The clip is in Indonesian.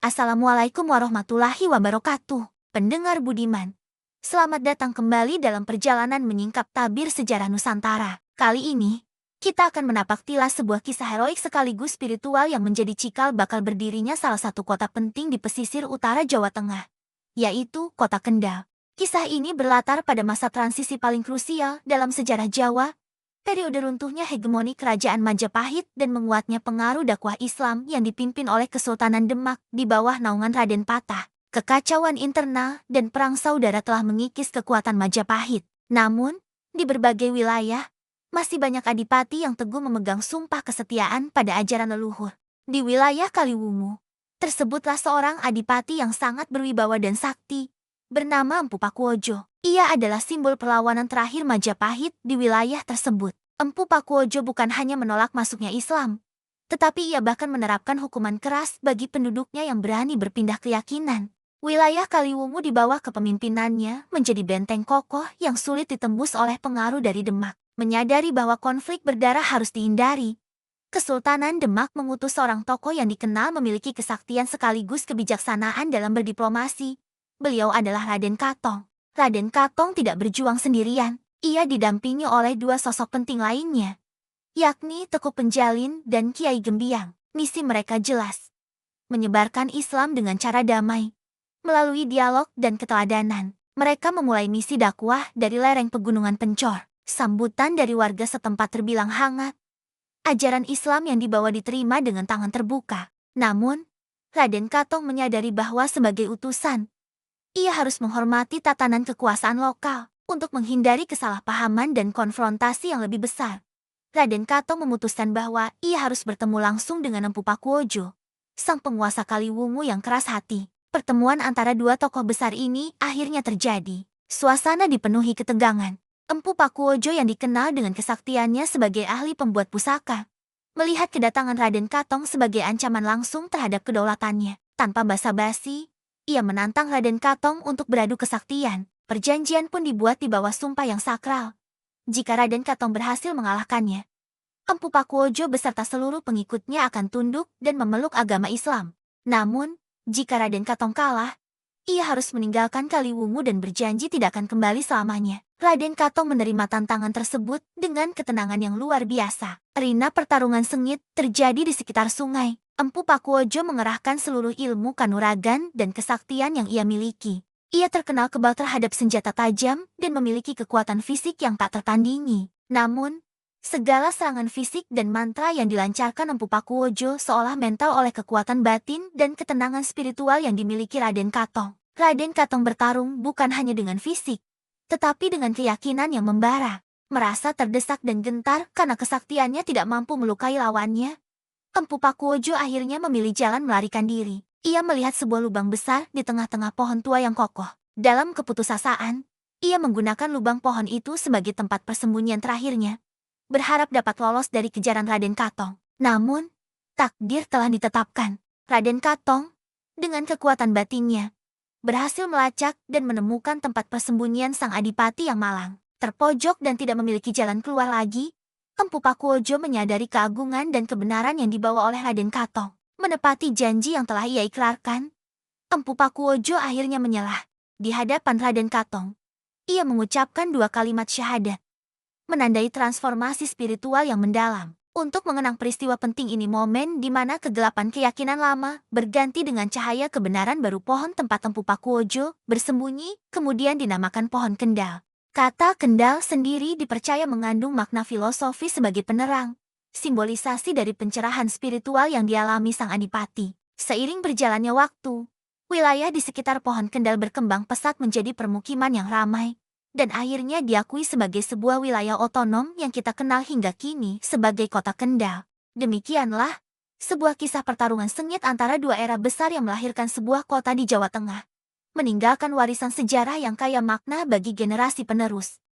Assalamualaikum warahmatullahi wabarakatuh. Pendengar budiman, selamat datang kembali dalam perjalanan menyingkap tabir sejarah Nusantara. Kali ini, kita akan menapak tilas sebuah kisah heroik sekaligus spiritual yang menjadi cikal bakal berdirinya salah satu kota penting di pesisir utara Jawa Tengah, yaitu Kota Kendal. Kisah ini berlatar pada masa transisi paling krusial dalam sejarah Jawa, periode runtuhnya hegemoni kerajaan Majapahit dan menguatnya pengaruh dakwah Islam yang dipimpin oleh Kesultanan Demak di bawah naungan Raden Patah. Kekacauan internal dan perang saudara telah mengikis kekuatan Majapahit. Namun, di berbagai wilayah, masih banyak adipati yang teguh memegang sumpah kesetiaan pada ajaran leluhur. Di wilayah Kaliwungu, tersebutlah seorang adipati yang sangat berwibawa dan sakti, bernama Empu Pakuwojo. Ia adalah simbol perlawanan terakhir Majapahit di wilayah tersebut. Empu Pakuwojo bukan hanya menolak masuknya Islam, tetapi ia bahkan menerapkan hukuman keras bagi penduduknya yang berani berpindah keyakinan. Wilayah Kaliwungu di bawah kepemimpinannya menjadi benteng kokoh yang sulit ditembus oleh pengaruh dari Demak. Menyadari bahwa konflik berdarah harus dihindari, Kesultanan Demak mengutus seorang tokoh yang dikenal memiliki kesaktian sekaligus kebijaksanaan dalam berdiplomasi. Beliau adalah Raden Katong. Raden Katong tidak berjuang sendirian. Ia didampingi oleh dua sosok penting lainnya, yakni Teku Penjalin dan Kiai Gembiang. Misi mereka jelas: menyebarkan Islam dengan cara damai, melalui dialog dan keteladanan. Mereka memulai misi dakwah dari lereng pegunungan Pencor. Sambutan dari warga setempat terbilang hangat. Ajaran Islam yang dibawa diterima dengan tangan terbuka. Namun, Raden Katong menyadari bahwa sebagai utusan, ia harus menghormati tatanan kekuasaan lokal. Untuk menghindari kesalahpahaman dan konfrontasi yang lebih besar, Raden Katong memutuskan bahwa ia harus bertemu langsung dengan Empu Pakuwojo, sang penguasa Kaliwungu yang keras hati. Pertemuan antara dua tokoh besar ini akhirnya terjadi. Suasana dipenuhi ketegangan. Empu Pakuwojo yang dikenal dengan kesaktiannya sebagai ahli pembuat pusaka, melihat kedatangan Raden Katong sebagai ancaman langsung terhadap kedaulatannya. Tanpa basa-basi, ia menantang Raden Katong untuk beradu kesaktian. Perjanjian pun dibuat di bawah sumpah yang sakral. Jika Raden Katong berhasil mengalahkannya, Empu Pakuwojo beserta seluruh pengikutnya akan tunduk dan memeluk agama Islam. Namun, jika Raden Katong kalah, ia harus meninggalkan Kaliwungu dan berjanji tidak akan kembali selamanya. Raden Katong menerima tantangan tersebut dengan ketenangan yang luar biasa. Arena pertarungan sengit terjadi di sekitar sungai. Empu Pakuwojo mengerahkan seluruh ilmu kanuragan dan kesaktian yang ia miliki. Ia terkenal kebal terhadap senjata tajam dan memiliki kekuatan fisik yang tak tertandingi. Namun, segala serangan fisik dan mantra yang dilancarkan Empu Pakuwojo seolah mental oleh kekuatan batin dan ketenangan spiritual yang dimiliki Raden Katong. Raden Katong bertarung bukan hanya dengan fisik, tetapi dengan keyakinan yang membara. Merasa terdesak dan gentar karena kesaktiannya tidak mampu melukai lawannya, Empu Pakuwojo akhirnya memilih jalan melarikan diri. Ia melihat sebuah lubang besar di tengah-tengah pohon tua yang kokoh. Dalam keputusasaan, ia menggunakan lubang pohon itu sebagai tempat persembunyian terakhirnya, berharap dapat lolos dari kejaran Raden Katong. Namun, takdir telah ditetapkan. Raden Katong, dengan kekuatan batinnya, berhasil melacak dan menemukan tempat persembunyian sang adipati yang malang. Terpojok dan tidak memiliki jalan keluar lagi, Empu Pakuwojo menyadari keagungan dan kebenaran yang dibawa oleh Raden Katong. Menepati janji yang telah ia ikrarkan, Empu Pakuwojo akhirnya menyalah. Di hadapan Raden Katong, ia mengucapkan dua kalimat syahadat, menandai transformasi spiritual yang mendalam. Untuk mengenang peristiwa penting ini, momen di mana kegelapan keyakinan lama berganti dengan cahaya kebenaran baru. Pohon tempat Empu Pakuwojo bersembunyi kemudian dinamakan Pohon Kendal. Kata Kendal sendiri dipercaya mengandung makna filosofi sebagai penerang, simbolisasi dari pencerahan spiritual yang dialami sang adipati. Seiring berjalannya waktu, wilayah di sekitar Pohon Kendal berkembang pesat menjadi permukiman yang ramai, dan akhirnya diakui sebagai sebuah wilayah otonom yang kita kenal hingga kini sebagai Kota Kendal. Demikianlah, sebuah kisah pertarungan sengit antara dua era besar yang melahirkan sebuah kota di Jawa Tengah, meninggalkan warisan sejarah yang kaya makna bagi generasi penerus.